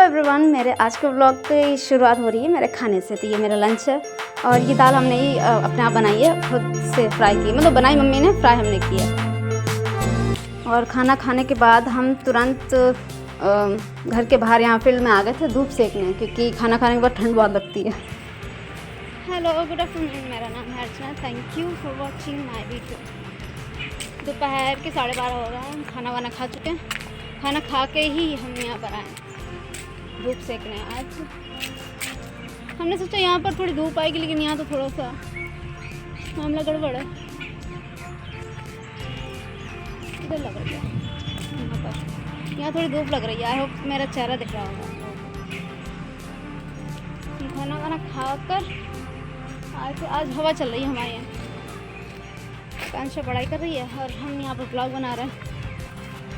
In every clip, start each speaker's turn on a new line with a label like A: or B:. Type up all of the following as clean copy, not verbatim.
A: Everyone, मेरे आज के व्लॉग की शुरुआत हो रही है मेरे खाने से। तो ये मेरा लंच है और ये दाल हमने ही अपने आप बनाई है, खुद से फ्राई की, मतलब बनाई मम्मी ने, फ्राई हमने किया। और खाना खाने के बाद हम तुरंत घर के बाहर यहाँ फील्ड में आ गए थे धूप सेकने, क्योंकि खाना खाने के बाद ठंड बहुत लगती है। हेलो, गुड आफ्टरनून, मेरा नाम है Archana. Thank you for watching my video. दोपहर के 12:30 हो गए हैं, खाना वाना खा चुके हैं। खाना खा के ही हम यहाँ पर आए धूप सेकने। आज हमने सोचा यहाँ पर थोड़ी धूप आएगी, लेकिन यहाँ तो थोड़ा सा मामला गड़बड़ है। इधर लग रही है, यहाँ पर यहाँ थोड़ी धूप लग रही है। आई होप मेरा चेहरा दिख रहा होगा। खाना वाना खाकर आज हवा चल रही है हमारे यहाँ। कांशा पढ़ाई कर रही है और हम यहाँ पर ब्लॉग बना रहे हैं।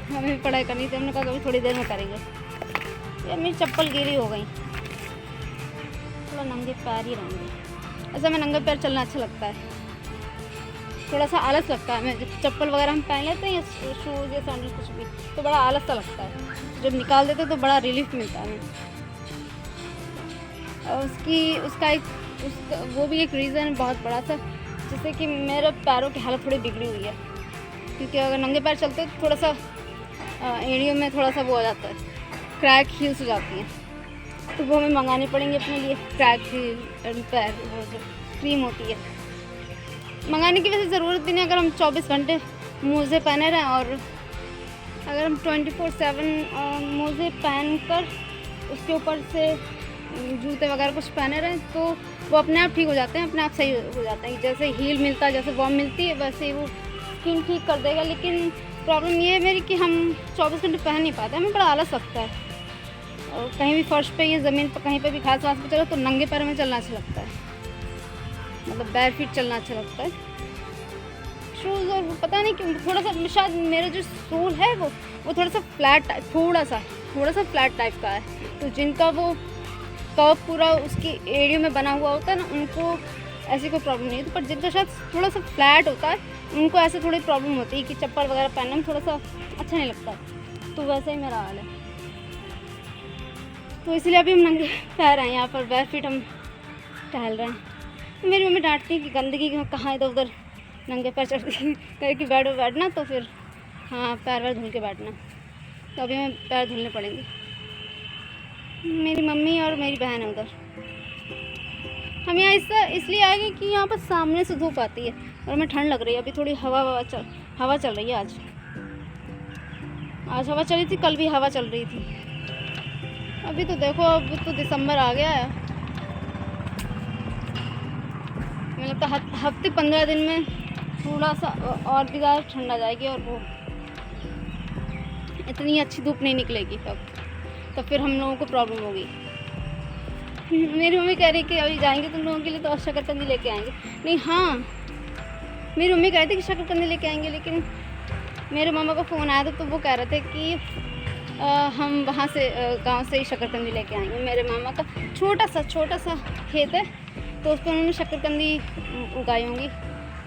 A: हमें भी पढ़ाई करनी थी, हमने कहा कभी थोड़ी देर में करेंगे। ये मेरी चप्पल गीली हो गई, थोड़ा नंगे पैर ही रहेंगे। ऐसा मैं नंगे पैर चलना अच्छा लगता है, थोड़ा सा आलस लगता है। मैं जब चप्पल वगैरह हम पहन लेते हैं, शूज़ या सैंडल कुछ भी, तो बड़ा आलस सा लगता है। जब निकाल देते तो बड़ा रिलीफ मिलता है हमें। और वो भी एक रीज़न है बहुत बड़ा सा, जैसे कि मेरे पैरों की हालत थोड़ी बिगड़ी हुई है। क्योंकि अगर नंगे पैर चलते हैं तो थोड़ा सा एड़ियों में थोड़ा सा वो हो जाता है, क्रैक हील्स हो जाती हैं। तो वो हमें मंगानी पड़ेंगी अपने लिए, क्रैक हील पैर, वो जो क्रीम होती है। मंगाने की वैसे ज़रूरत भी नहीं अगर हम 24 घंटे मोज़े पहने रहें। और अगर हम 24/7 मोज़े पहन कर उसके ऊपर से जूते वगैरह कुछ पहने रहें, तो वो अपने आप ठीक हो जाते हैं, अपने आप सही हो जाते हैं। जैसे हील मिलता है, जैसे वॉर्म मिलती है, वैसे ही वो स्किन ठीक कर देगा। लेकिन प्रॉब्लम ये है मेरी कि हम 24 घंटे पहन नहीं पाते, हमें बड़ा आलस लगता है। और कहीं भी फर्श पे या ज़मीन पर कहीं पे भी घास वास पे चलो तो नंगे पैर में चलना अच्छा लगता है, मतलब बैर फीट चलना अच्छा लगता है। शूज़ और पता नहीं क्यों थोड़ा सा, शायद मेरा जो सोल है वो थोड़ा सा फ्लैट टाइप, थोड़ा सा फ्लैट टाइप का है। तो जिनका वो कव पूरा उसकी एरिया में बना हुआ होता है ना, उनको ऐसी कोई प्रॉब्लम नहीं होती। पर जिनका शायद थोड़ा सा फ्लैट होता है, उनको ऐसे थोड़ी प्रॉब्लम होती है कि चप्पल वगैरह पहनने में थोड़ा सा अच्छा नहीं लगता। तो वैसे ही मेरा हाल है। तो इसलिए अभी हम नंगे पैर हैं यहाँ पर, बैर फीट हम टहल रहे हैं। मेरी मम्मी डांटती है कि गंदगी कहाँ इधर उधर नंगे पैर चढ़ती करके बैठना, तो फिर हाँ पैर वैर धुल के बैठना। तो अभी हमें पैर धुलने पड़ेंगे। मेरी मम्मी और मेरी बहन है उधर। हम यहाँ इसलिए आए गए कि यहाँ पर सामने से धूप आती है और हमें ठंड लग रही है। अभी थोड़ी हवा चल रही है। आज हवा चली थी, कल भी हवा चल रही थी। अभी तो देखो, अब तो दिसंबर आ गया है। मुझे लगता है हफ्ते 15 दिन में थोड़ा सा और भी ज़्यादा ठंड आ जाएगी और वो इतनी अच्छी धूप नहीं निकलेगी। तब फिर हम लोगों को प्रॉब्लम होगी। मेरी मम्मी कह रही कि अभी जाएंगे तुम लोगों के लिए तो शकरकंदी लेके आएंगे। नहीं, हाँ, मेरी मम्मी कह रही थी कि शकरकंदी लेके आएंगे, लेकिन मेरे मामा का फ़ोन आया था तो वो कह रहे थे कि हम वहाँ से गांव से ही शकरकंदी लेके आएंगे। मेरे मामा का छोटा सा खेत है, तो उस पर उन्होंने शकरकंदी उगाई होंगी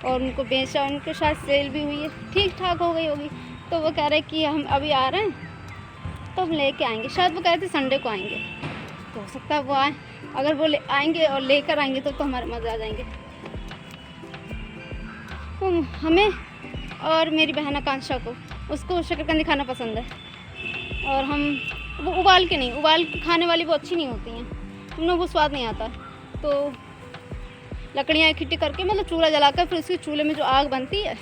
A: और उनको बेचा, उनके शायद सेल भी हुई है, ठीक ठाक हो गई होगी। तो वो कह रहे कि हम अभी आ रहे हैं तो हम लेके आएंगे। शायद वो कह रहे थे संडे को आएंगे, तो हो सकता है वो आए। अगर वो आएंगे और लेकर आएंगे तो हमारे मज़े आ जाएंगे। तो हमें और मेरी बहन आकांक्षा को, उसको शकरकंदी खाना पसंद है। और हम वो उबाल के खाने वाली वो अच्छी नहीं होती हैं, उनमें वो स्वाद नहीं आता। तो लकड़ियाँ इकट्ठी करके, मतलब चूल्हा जलाकर, फिर उसके चूल्हे में जो आग बनती है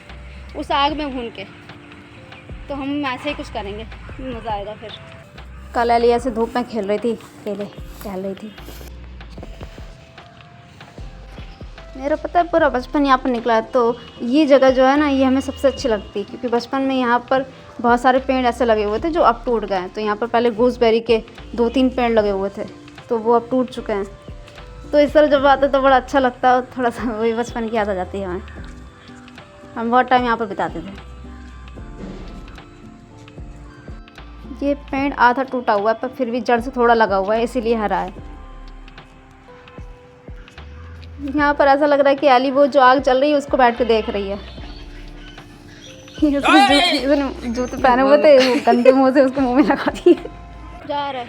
A: उस आग में भून के, तो हम ऐसे ही कुछ करेंगे, मज़ा आएगा। फिर कल एलिया से धूप में खेल रही थी, अकेले टहल रही थी। मेरा पता है पूरा बचपन यहाँ पर निकला है। तो ये जगह जो है ना, ये हमें सबसे अच्छी लगती है, क्योंकि बचपन में यहाँ पर बहुत सारे पेड़ ऐसे लगे हुए थे जो अब टूट गए हैं। तो यहाँ पर पहले गूसबेरी के 2-3 पेड़ लगे हुए थे, तो वो अब टूट चुके हैं। तो इस तरह जब आते तो बड़ा अच्छा लगता है, थोड़ा सा वही बचपन की याद आ जाती है हमें। हम बहुत टाइम यहाँ पर बिताते थे। ये पेड़ आधा टूटा हुआ है, पर फिर भी जड़ से थोड़ा लगा हुआ है, इसीलिए हरा है। यहाँ पर ऐसा लग रहा है कि एली वो जो आग चल रही है उसको बैठ के देख रही है। जूते पहने हुए थे, वो गंदे मुँह से उसको मुँह में लगा दिए। जा रहा है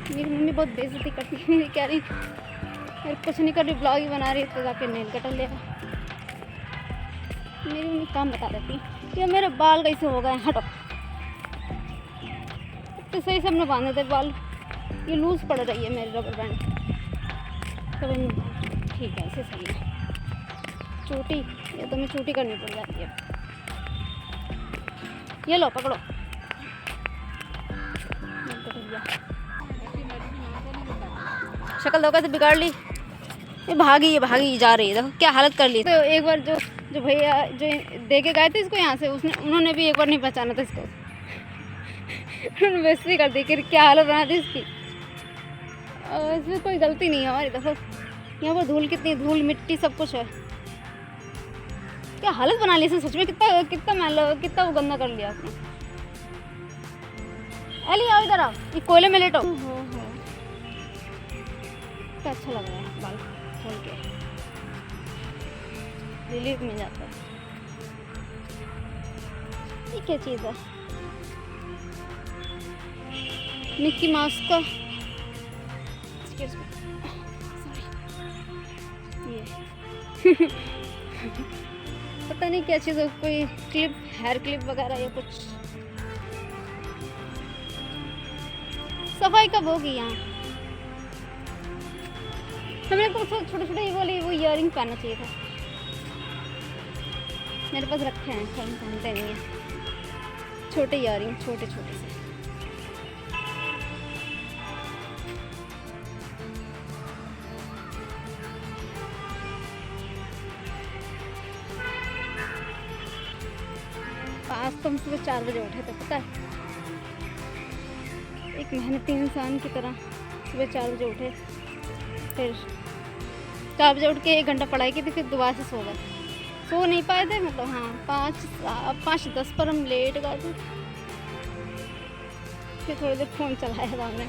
A: मेरी मम्मी बहुत बेइज्जती करती है मेरी, कह रही अरे कुछ नहीं कर रही, ब्लॉग ही बना रही तो जाके नेल कटर लेगा। मेरी मम्मी काम बता देती कि मेरे बाल कैसे हो गए, हटो। तो सही से हमने बांधे थे बाल, ये लूज़ पड़ रही है मेरी रबर बैंड। तो ठीक है, ऐसे सही है। चोटी ये तो मैं चोटी करनी पड़ जाती है। ये लो पकड़ो। शक्ल दो कैसे बिगाड़ ली, ये भागी जा रही है, देखो क्या हालत कर ली। तो एक बार जो भैया जो दे के गए थे इसको यहाँ से, उन्होंने भी एक बार नहीं पहचाना था इसको। उन्होंने बेइज्जती कर दी कि क्या हालत बना दी इसकी। इसमें कोई गलती नहीं है हमारी। देखो यहाँ पर धूल, कितनी धूल मिट्टी सब कुछ है। क्या हालत बना ली इसने सच में, कितना मैल, कितना वो गंदा कर लिया आपने। अली आओ इधर आओ, ये कोयले में लेटो। तो अच्छा लग रहा है बाल खोल के, रिलीफ मिल जाता है। ये क्या चीज़ है, मिक्की माउस का, ये पता नहीं क्या चीज़ है, कोई क्लिप, हेयर क्लिप वगैरह या कुछ। सफाई कब होगी यहाँ? हमें तो छोटे छोटे वो ईयरिंग पहनना चाहिए था। मेरे पास रखे हैं, हम पहनते नहीं हैं छोटे ईयरिंग, छोटे छोटे से। आज तो हम सुबह 4 बजे उठे थे, पता है, एक मेहनती इंसान की तरह सुबह 4 बजे उठे, फिर 4 बजे उठ के 1 घंटा पढ़ाई की थी, फिर दोबारा से सो गए। सो नहीं पाए थे, मतलब हाँ 5:10 पर हम लेट गए थे। फिर थोड़ी देर फ़ोन चलाया था हमने।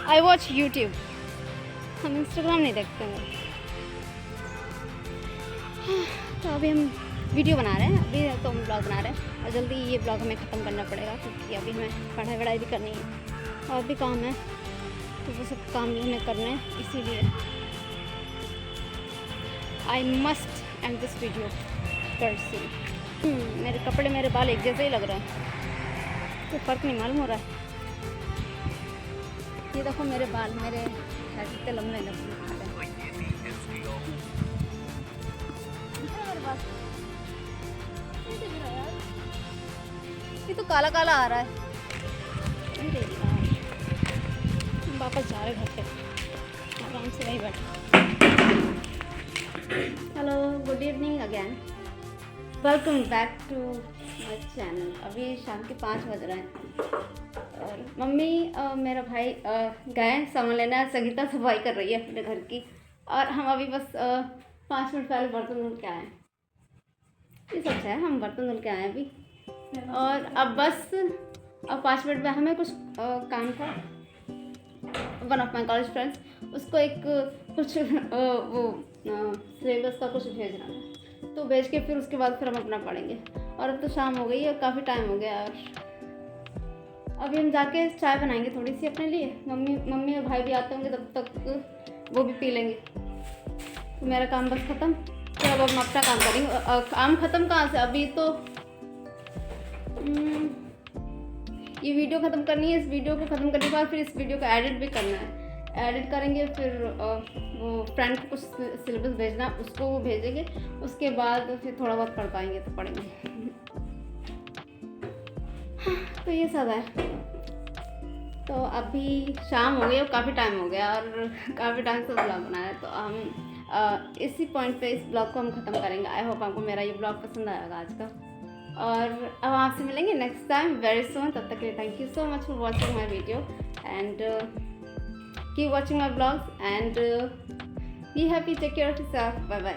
A: आई वॉच यूट्यूब, हम इंस्टाग्राम नहीं देखते हैं। तो अभी हम वीडियो बना रहे हैं, अभी तो हम ब्लॉग बना रहे हैं, और जल्दी ये ब्लॉग हमें ख़त्म करना पड़ेगा क्योंकि अभी हमें पढ़ाई भी करनी है और भी काम है, तो वो सब काम भी हमें करने हैं। इसीलिए I must and this video कर सी। मेरे कपड़े, मेरे बाल एक जैसे ही लग रहे हैं, तो फ़र्क नहीं मालूम हो रहा है। ये देखो मेरे बाल, मेरे कितने लंबे लंबे ये तो काला काला आ रहा है। वापस जा रहे घर पे, आराम से वहीं बैठे। Hello, good evening again, welcome back to my channel. अभी शाम के 5 बज रहे हैं और मम्मी मेरा भाई गए सामान लेना। संगीता सफाई कर रही है अपने घर की, और हम अभी बस 5 मिनट पहले बर्तन धुल के आए। ये सच है, हम बर्तन धुल के आए अभी, और अब 5 मिनट में हमें कुछ काम था। One of my college friends, उसको एक कुछ सिलेबस का कुछ भेजना है, तो भेज के फिर उसके बाद फिर हम अपना पढ़ेंगे। और अब तो शाम हो गई है, काफ़ी टाइम हो गया, और अभी हम जाके चाय बनाएंगे थोड़ी सी अपने लिए। मम्मी और भाई भी आते होंगे, तब तक वो भी पी लेंगे। तो मेरा काम बस ख़त्म, फिर अब हम अपना काम करेंगे। काम ख़त्म कहाँ से, अभी तो ये वीडियो ख़त्म करनी है। इस वीडियो को ख़त्म करने के बाद फिर इस वीडियो को एडिट भी करना है। एडिट करेंगे, फिर वो फ्रेंड को कुछ सिलेबस भेजना, उसको वो भेजेंगे। उसके बाद फिर थोड़ा बहुत पढ़ पाएंगे तो पढ़ेंगे। तो ये सब है। तो अभी शाम हो गई और काफ़ी टाइम हो गया, और काफ़ी टाइम से ब्लॉग बनाया, तो हम इसी पॉइंट पे इस ब्लॉग को हम ख़त्म करेंगे। आई होप आपको मेरा ये ब्लॉग पसंद आएगा आज का, और अब आपसे मिलेंगे नेक्स्ट टाइम वेरी सून। तब तक के लिए thank you so much for watching my video, and keep watching my blogs, and be happy, take care of yourself, bye bye.